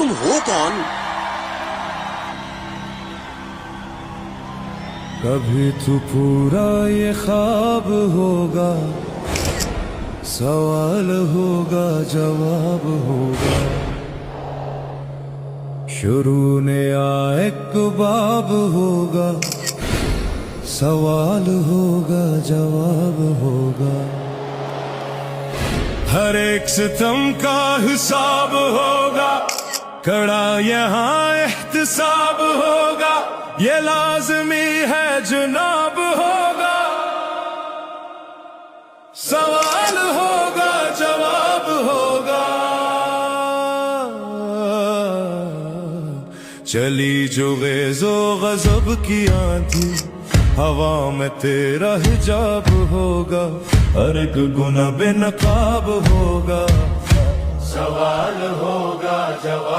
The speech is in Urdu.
تم ہو کون؟ کبھی تو پورا یہ خواب ہوگا، سوال ہوگا جواب ہوگا، شروع نیا ایک باب ہوگا، سوال ہوگا جواب ہوگا، ہر ایک ستم کا حساب ہوگا، کڑا یہاں احتساب ہوگا، یہ لازمی ہے جناب ہوگا، سوال ہوگا جواب ہوگا، چلی جو غیظ و غضب کی آندھی، ہوا میں تیرا حجاب ہوگا، ہر ایک گناہ بے نقاب ہوگا، سوال ہوگا جواب